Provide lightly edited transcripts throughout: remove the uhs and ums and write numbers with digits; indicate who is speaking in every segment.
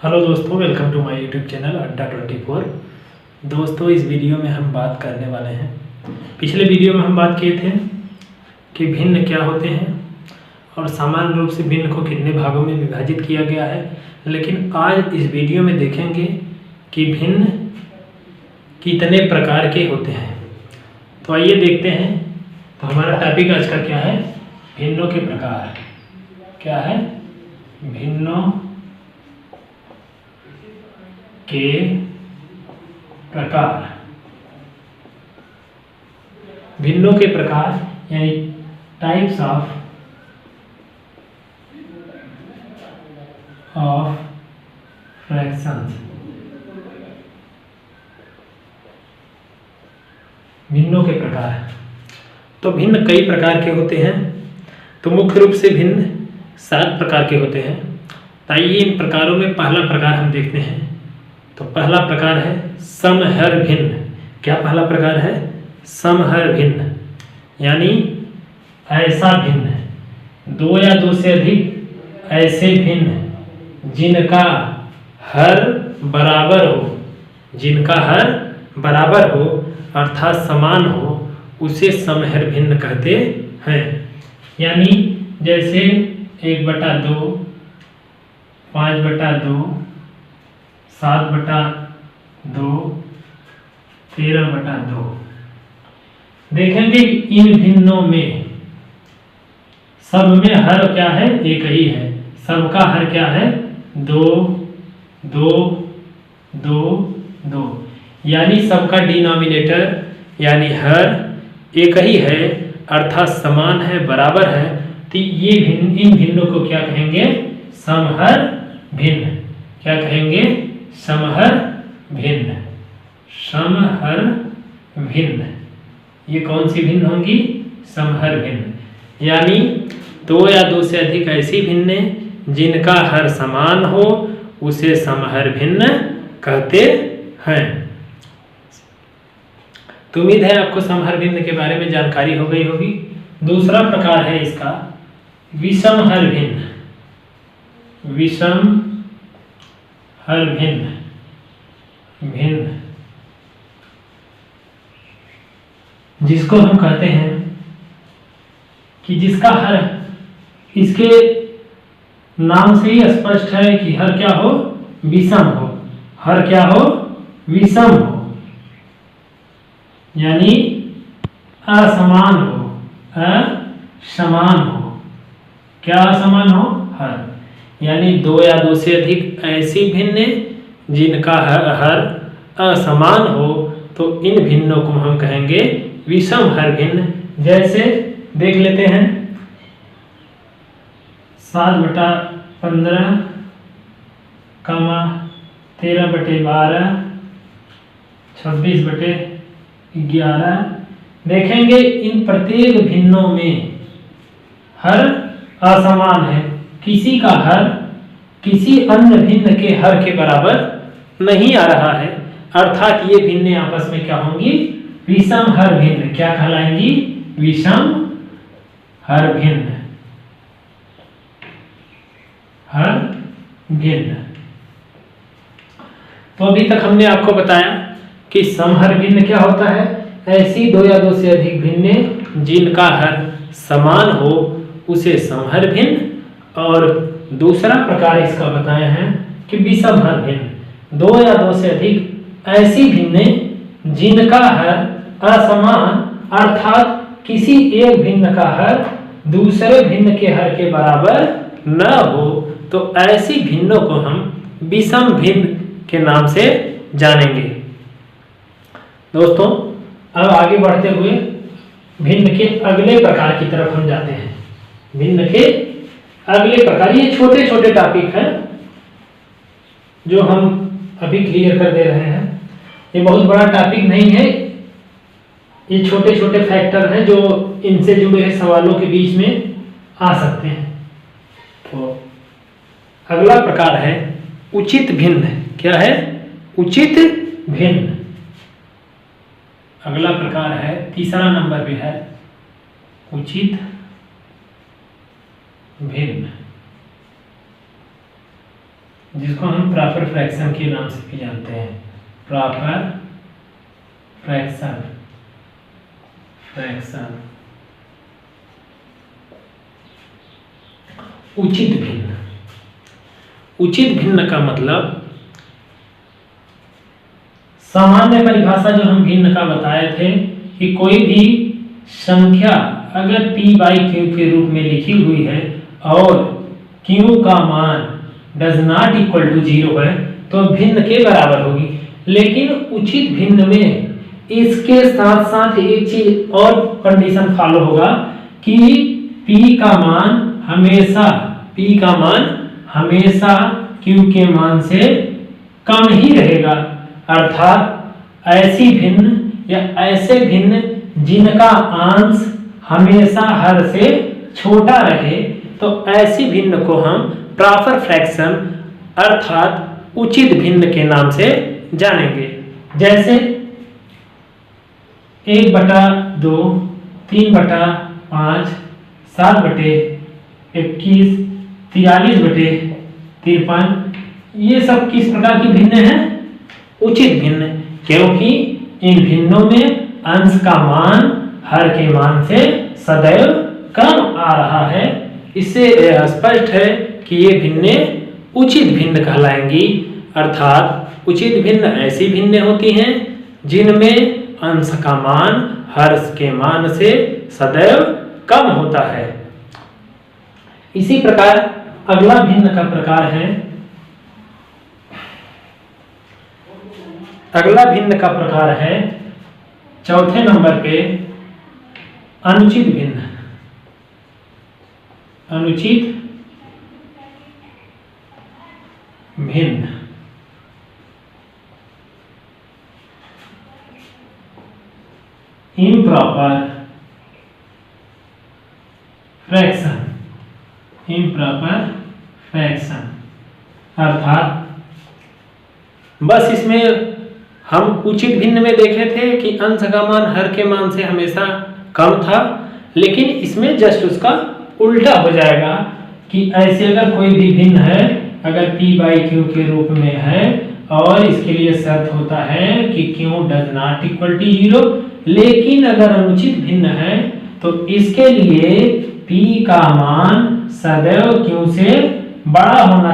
Speaker 1: Hello दोस्तों, welcome to my YouTube channel Adda 24। दोस्तों, इस वीडियो में हम बात करने वाले हैं। पिछले वीडियो में हम बात किए थे कि भिन्न क्या होते हैं और सामान्य रूप से भिन्न को कितने भागों में विभाजित किया गया है। लेकिन आज इस वीडियो में देखेंगे कि भिन्न कितने प्रकार के होते हैं। तो आइए देखते हैं। तो हमारा टॉपिक आज का क्या है? भिन्नों के प्रकार। क्या है? भिन्नों के प्रकार। भिन्नों के प्रकार यानी टाइप्स ऑफ फ्रैक्शंस। भिन्नों के प्रकार। तो भिन्न कई प्रकार के होते हैं। तो मुख्य रूप से भिन्न 7 प्रकार के होते हैं। आइए इन प्रकारों में पहला प्रकार हम देखते हैं। तो पहला प्रकार है समहर भिन्न। क्या पहला प्रकार है? समहर भिन्न यानी ऐसा भिन्न, 2 या 2 से अधिक ऐसे भिन्न जिनका हर बराबर हो, जिनका हर बराबर हो अर्थात समान हो, उसे समहर भिन्न कहते हैं। यानी जैसे 1/2, 5/2, 7/2, 13/2। देखेंगे कि इन भिन्नों में सब में हर क्या है? एक ही है। सबका हर क्या है? 2, 2, 2, 2। यानी सबका डिनोमिनेटर यानी हर एक ही है अर्थात समान है, बराबर है। तो ये इन भिन्नों को क्या कहेंगे? समहर भिन्न। क्या कहेंगे? समहर भिन्न। समहर भिन्न। ये कौन सी भिन्न होंगी? समहर भिन्न। यानी 2 या 2 से अधिक ऐसी भिन्न जिनका हर समान हो, उसे समहर भिन्न कहते हैं। तो उम्मीद है आपको समहर भिन्न के बारे में जानकारी हो गई होगी। दूसरा प्रकार है इसका विषमहर भिन्न। विषमहर भिन्न। भिन्न जिसको हम कहते हैं कि जिसका हर, इसके नाम से ही स्पष्ट है कि हर क्या हो? विषम हो। हर क्या हो? विषम हो यानी असमान हो, असमान हो। क्या असमान हो? हर। यानी 2 या 2 से अधिक ऐसी भिन्न जिनका हर असमान हो, तो इन भिन्नों को हम कहेंगे विषमहर भिन्न। जैसे देख लेते हैं 7/15, 13/12, 26/11। देखेंगे इन प्रत्येक भिन्नों में हर असमान है। किसी का हर किसी अन्य भिन्न के हर के बराबर नहीं आ रहा है अर्थात ये भिन्न आपस में क्या होंगी? विषमहर भिन्न। क्या कहलाएंगी? विषमहर भिन्न। हर भिन्न। तो अभी तक हमने आपको बताया कि समहर भिन्न क्या होता है? ऐसी 2 या 2 से अधिक भिन्न जिनका हर समान हो, उसे समहर भिन्न। और दूसरा प्रकार इसका बताए हैं कि विषमहर भिन्न। 2 या 2 से अधिक ऐसी भिन्न जिनका हर असमान अर्थात किसी एक भिन्न का हर दूसरे भिन्न के हर के बराबर न हो, तो ऐसी भिन्नों को हम विषम भिन्न के नाम से जानेंगे। दोस्तों, अब आगे बढ़ते हुए भिन्न के अगले प्रकार की तरफ हम जाते हैं। भिन्न के अगले प्रकार, ये छोटे छोटे टॉपिक हैं जो हम अभी क्लियर कर दे रहे हैं। ये बहुत बड़ा टॉपिक नहीं है, ये छोटे छोटे फैक्टर हैं जो इनसे जुड़े हुए सवालों के बीच में आ सकते हैं। तो अगला प्रकार है उचित भिन्न। क्या है? उचित भिन्न। अगला प्रकार है, तीसरा नंबर पे है उचित भिन्न। जिसको हम प्रॉपर फ्रैक्शन के नाम से भी जानते हैं, प्रॉपर फ्रैक्शन। उचित भिन्न। उचित भिन्न का मतलब सामान्य परिभाषा जो हम भिन्न का बताए थे कि कोई भी संख्या अगर p बाई क्यू के रूप में लिखी हुई है और q का मान डज नॉट इक्वल टू 0 है तो भिन्न के बराबर होगी। लेकिन उचित भिन्न में इसके साथ साथ एक चीज और कंडीशन फॉलो होगा कि p का मान हमेशा q के मान से कम ही रहेगा। अर्थात ऐसी भिन्न या ऐसे भिन्न जिनका अंश हमेशा हर से छोटा रहे तो ऐसी भिन्न को हम प्रॉपर फ्रैक्शन अर्थात उचित भिन्न के नाम से जानेंगे। जैसे 1/2, 3/5, 7/21, 43/53, ये सब किस प्रकार की भिन्न है? उचित भिन्न, क्योंकि इन भिन्नों में अंश का मान हर के मान से सदैव कम आ रहा है। इससे स्पष्ट है कि ये भिन्ने उचित भिन्न कहलाएंगी। अर्थात उचित भिन्न ऐसी भिन्न होती हैं जिनमें अंश का मान हर के मान से सदैव कम होता है। इसी प्रकार अगला भिन्न का प्रकार है, अगला भिन्न का प्रकार है चौथे नंबर पे अनुचित भिन्न। अनुचित भिन्न इम्प्रॉपर फ्रैक्शन। अर्थात बस इसमें हम उचित भिन्न में देखे थे कि अंश का मान हर के मान से हमेशा कम था, लेकिन इसमें जस्ट उसका उल्टा हो जाएगा कि ऐसे अगर कोई भी भिन्न है, अगर p बाई क्यू के रूप में है और इसके लिए शर्त होता है कि q does not equal to 0, लेकिन अगर अनुचित भिन्न है तो इसके लिए p का मान सदैव q से बड़ा होना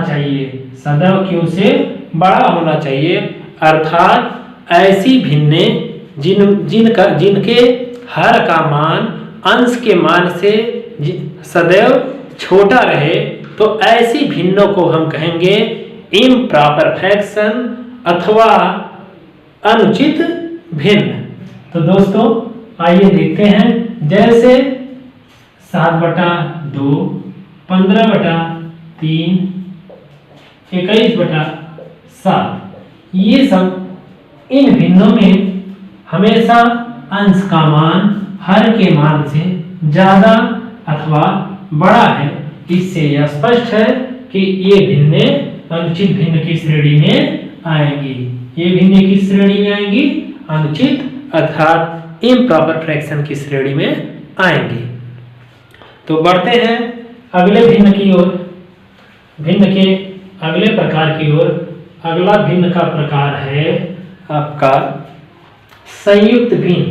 Speaker 1: चाहिए। अर्थात ऐसी भिन्ने जिनके हर का मान अंश के मान से सदैव छोटा रहे तो ऐसी भिन्नों को हम कहेंगे इम्प्रॉपर फ्रैक्शन अथवा अनुचित भिन्न। तो दोस्तों आइए देखते हैं, जैसे 7/2, 15/3, 21/7, ये सब इन भिन्नों में हमेशा अंश का मान हर के मान से ज्यादा अथवा बड़ा है। इससे यह स्पष्ट है कि ये भिन्ने अनुचित भिन्न की श्रेणी में आएंगी। ये भिन्ने किस श्रेणी में आएंगी? अनुचित अर्थात इम्प्रॉपर फ्रैक्शन की श्रेणी में आएंगी। तो बढ़ते हैं अगले भिन्न की ओर, भिन्न के अगले प्रकार की ओर। अगला भिन्न का प्रकार है आपका संयुक्त भिन्न,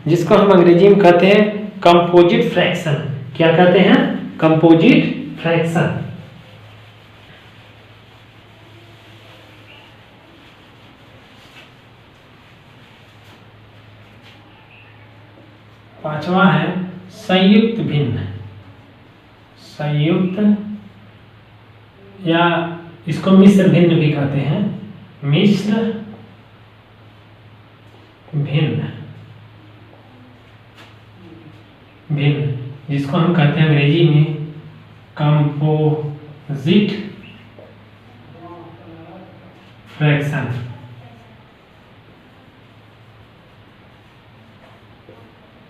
Speaker 1: जिसको हम अंग्रेजी में कहते हैं कंपोजिट फ्रैक्शन। क्या कहते हैं? Composite fraction. पांचवा है संयुक्त भिन्न। संयुक्त या इसको मिश्र भिन्न भी कहते हैं, मिश्र भिन्न, जिसको हम कहते हैं अंग्रेजी में कंपोजिट फ्रैक्शन।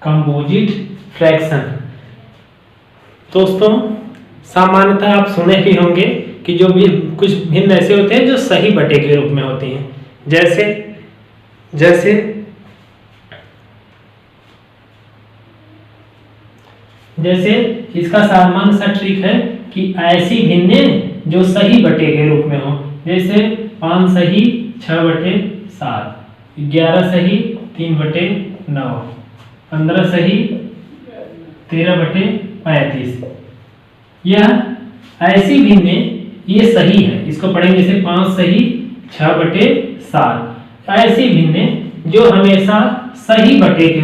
Speaker 1: कंपोजिट फ्रैक्शन दोस्तों सामान्यतः आप सुने ही होंगे कि जो भी कुछ भिन्न ऐसे होते हैं जो सही बटे के रूप में होते हैं। जैसे इसका सामान्य सा ट्रिक है कि ऐसी भिन्ने जो सही बटे के रूप में हो। जैसे 5 सही 6/7, 11 सही 3/9, 15 सही 13/35। यह ऐसी भिन्ने, ये सही है, इसको पढ़ेंगे जैसे 5 सही 6/7। ऐसी भिन्ने जो हमेशा सही बटे के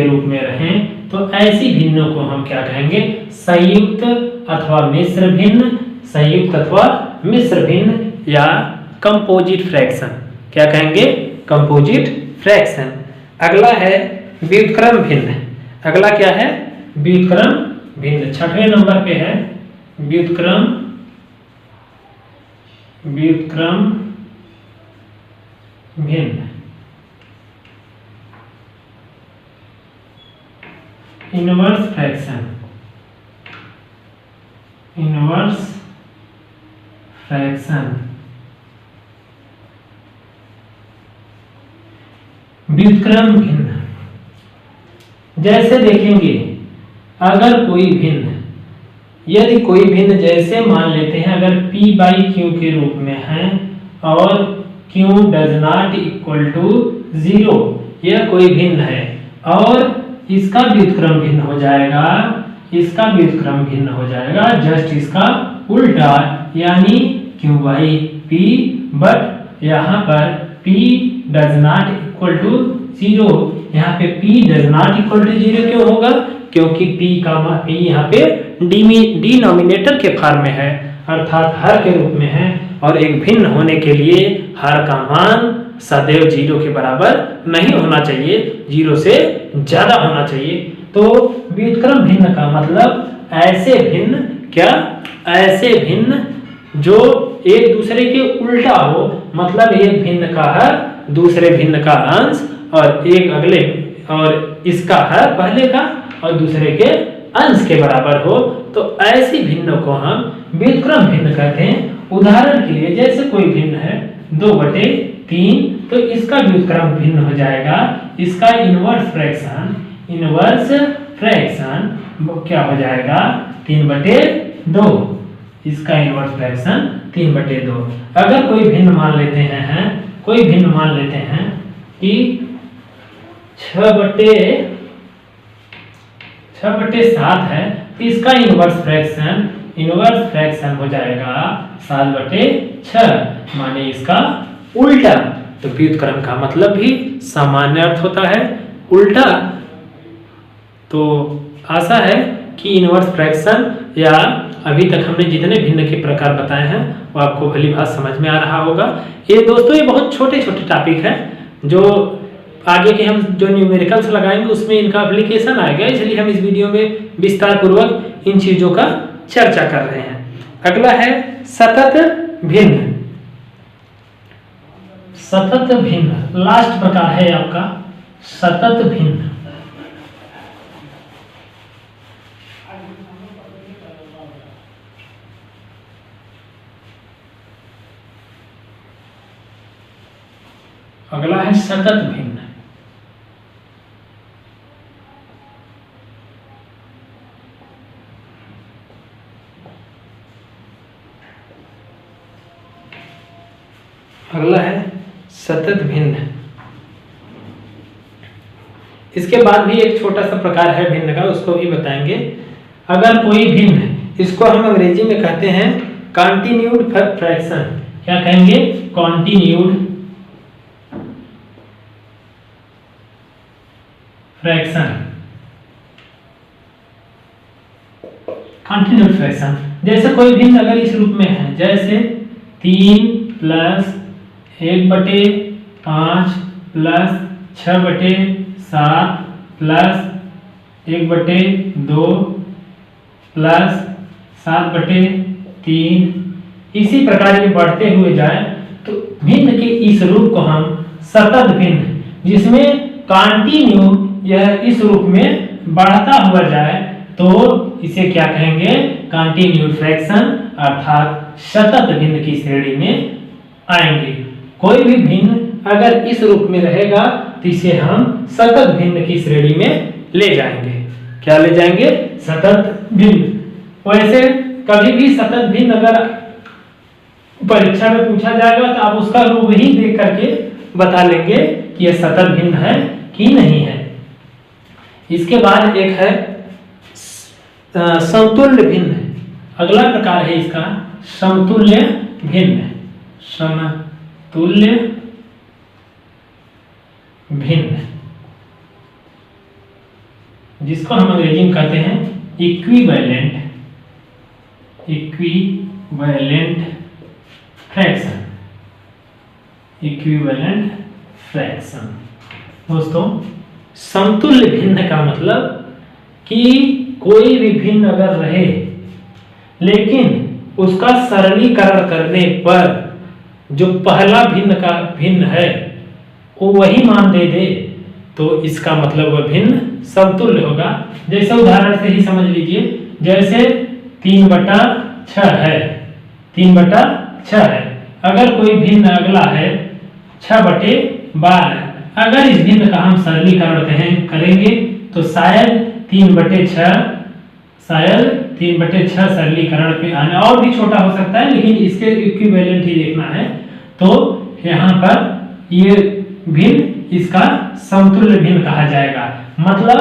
Speaker 1: रूप में रहें, तो ऐसी भिन्नों को हम क्या कहेंगे? संयुक्त अथवा मिश्र भिन्न, संयुक्त अथवा मिश्र भिन्न या कंपोजिट फ्रैक्शन। क्या कहेंगे? Composite fraction. अगला है व्युत्क्रम भिन्न। अगला क्या है? व्युत्क्रम भिन्न। 6वें नंबर पे है व्युत्क्रम भिन्न। Inverse fraction. व्युत्क्रम भिन्न जैसे देखेंगे, अगर कोई भिन्न, यदि कोई भिन्न जैसे मान लेते हैं अगर p/q के रूप में है और q does not equal to 0, यह कोई भिन्न है और इसका व्युत्क्रम भिन्न हो जाएगा, जस्ट इसका उल्टा, यानी q/p, बट यहाँ पर p does not equal to 0। यहाँ पे p does not equal to 0 क्यों होगा? क्योंकि p यहाँ पे डिनोमिनेटर के फॉर्म में है, अर्थात हर के रूप में है, और एक भिन्न होने के लिए हर का मान सदैव 0 के बराबर नहीं होना चाहिए, 0 से ज्यादा होना चाहिए। तो व्युत्क्रम भिन्न का मतलब ऐसे भिन्न, क्या? ऐसे भिन्न जो एक दूसरे के उल्टा हो, मतलब एक भिन्न का हर दूसरे भिन्न का अंश और एक अगले, और इसका हर पहले का और दूसरे के अंश के बराबर हो, तो ऐसी भिन्नों को हम व्युत्क्रम भिन्न कहते हैं। उदाहरण के लिए जैसे कोई भिन्न है 2/3, तो इसका व्युत्क्रम भिन्न हो जाएगा, इसका इनवर्स फ्रैक्शन क्या हो जाएगा? 3/2। इसका इनवर्स फ्रैक्शन 3/2। अगर कोई भिन्न मान लेते हैं कि 6/7 है, तो इसका इनवर्स फ्रैक्शन हो जाएगा 7/6, माने इसका उल्टा। तो व्युत्क्रम का मतलब भी सामान्य अर्थ होता है उल्टा। तो आशा है कि इनवर्स फ्रैक्शन या अभी तक हमने जितने भिन्न के प्रकार बताए हैं वो आपको भली भांति समझ में आ रहा होगा। ये दोस्तों ये बहुत छोटे छोटे टॉपिक हैं, जो आगे के हम जो न्यूमेरिकल्स लगाएंगे उसमें इनका एप्लीकेशन आएगा, इसलिए हम इस वीडियो में विस्तार पूर्वक इन चीजों का चर्चा कर रहे हैं। अगला है सतत भिन्न। लास्ट प्रकार है आपका सतत भिन्न। अगला है सतत भिन्न। अगला है सतत भिन्न। इसके बाद भी एक छोटा सा प्रकार है भिन्न का, उसको भी बताएंगे। अगर कोई भिन्न, इसको हम अंग्रेजी में कहते हैं कॉन्टिन्यूड फ्रैक्शन। क्या कहेंगे? Continued fraction. जैसे कोई भिन्न अगर इस रूप में है, जैसे 3 + 1/5 + 6/7 + 1/2 + 7/3, इसी प्रकार ये बढ़ते हुए जाए, तो भिन्न के इस रूप को हम सतत भिन्न, जिसमें कॉन्टिन्यू यह इस रूप में बढ़ता हुआ जाए, तो इसे क्या कहेंगे? कॉन्टिन्यूड फ्रैक्शन, अर्थात सतत भिन्न की श्रेणी में आएंगे। कोई भी भिन्न अगर इस रूप में रहेगा तो इसे हम सतत भिन्न की श्रेणी में ले जाएंगे। क्या ले जाएंगे? सतत भिन्न। वैसे कभी भी सतत भिन्न अगर परीक्षा में पूछा जाएगा तो आप उसका रूप ही देख करके बता लेंगे कि यह सतत भिन्न है कि नहीं है। इसके बाद एक है समतुल्य भिन्न। अगला प्रकार है इसका समतुल्य भिन्न। समतुल्य भिन्न, जिसको हम अंग्रेजी में कहते हैं इक्विवेलेंट फ्रैक्शन। इक्विवेलेंट फ्रैक्शन दोस्तों, समतुल्य भिन्न का मतलब कि कोई भी भिन्न अगर रहे लेकिन उसका सरलीकरण करने पर जो पहला भिन्न है वो वही मान दे दे तो इसका मतलब वह भिन्न समतुल्य होगा। जैसे उदाहरण से ही समझ लीजिए, जैसे 3/6 है, 3/6 है। अगर कोई भिन्न अगला है 6/12, अगर इस भिन्न का हम सरलीकरण करेंगे तो शायद 3/6 सरलीकरण पे आना, और भी छोटा हो सकता है लेकिन इसके इक्विवेलेंट ही देखना है। तो यहाँ पर ये भिन्न इसका समतुल्य भिन्न कहा जाएगा। मतलब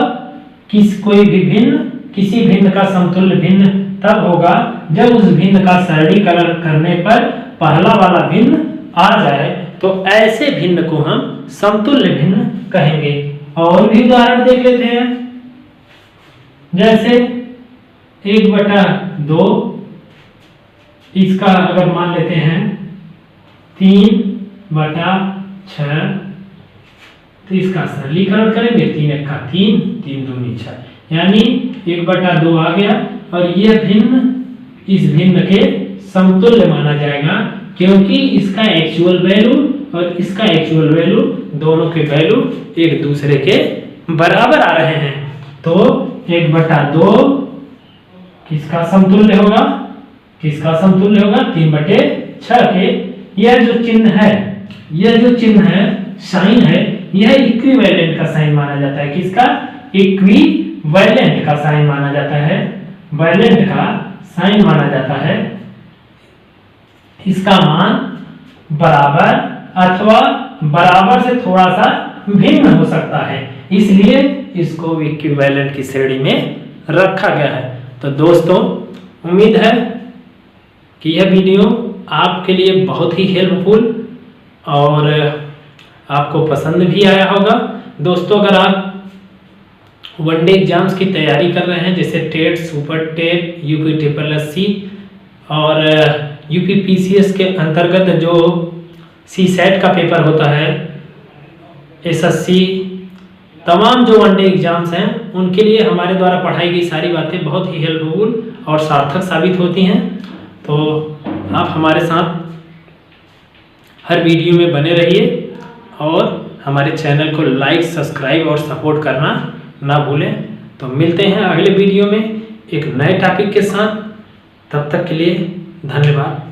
Speaker 1: किसी भिन्न का समतुल्य भिन्न तब होगा जब उस भिन्न का सरलीकरण करने पर पहला वाला भिन्न आ जाए, तो ऐसे भिन्न को हम समतुल्य भिन्न कहेंगे। और भी उदाहरण देख लेते हैं, जैसे 1/2, इसका अगर मान लेते हैं 3/6, तो इसका सरलीकरण करेंगे 3 × 3, 3 दूनी 6, यानी 1/2 आ गया। और यह भिन्न इस भिन्न के समतुल्य माना जाएगा क्योंकि इसका एक्चुअल वैल्यू और इसका एक्चुअल वैल्यू दोनों के वैल्यू एक दूसरे के बराबर आ रहे हैं। तो 1/2 किसका समतुल्य होगा? 3/6 के। यह जो चिन्ह है साइन है, यह इक्विवेलेंट का साइन माना जाता है। किसका? इक्विवेलेंट का साइन माना जाता है, वैलेंट का साइन माना जाता है। इसका मान बराबर अथवा बराबर से थोड़ा सा भिन्न हो सकता है, इसलिए इसको इक्विवेलेंट की श्रेणी में रखा गया है। तो दोस्तों, उम्मीद है कि यह वीडियो आपके लिए बहुत ही हेल्पफुल और आपको पसंद भी आया होगा। दोस्तों, अगर आप वनडे एग्जाम्स की तैयारी कर रहे हैं, जैसे टेट, सुपर टेट, UPSSC और UPPCS के अंतर्गत जो CSAT का पेपर होता है, SSC, तमाम जो वनडे एग्जाम्स हैं उनके लिए हमारे द्वारा पढ़ाई गई सारी बातें बहुत ही हेल्पफुल और सार्थक साबित होती हैं। तो आप हमारे साथ हर वीडियो में बने रहिए और हमारे चैनल को लाइक, सब्सक्राइब और सपोर्ट करना ना भूलें। तो मिलते हैं अगले वीडियो में एक नए टॉपिक के साथ। तब तक के लिए धन्यवाद।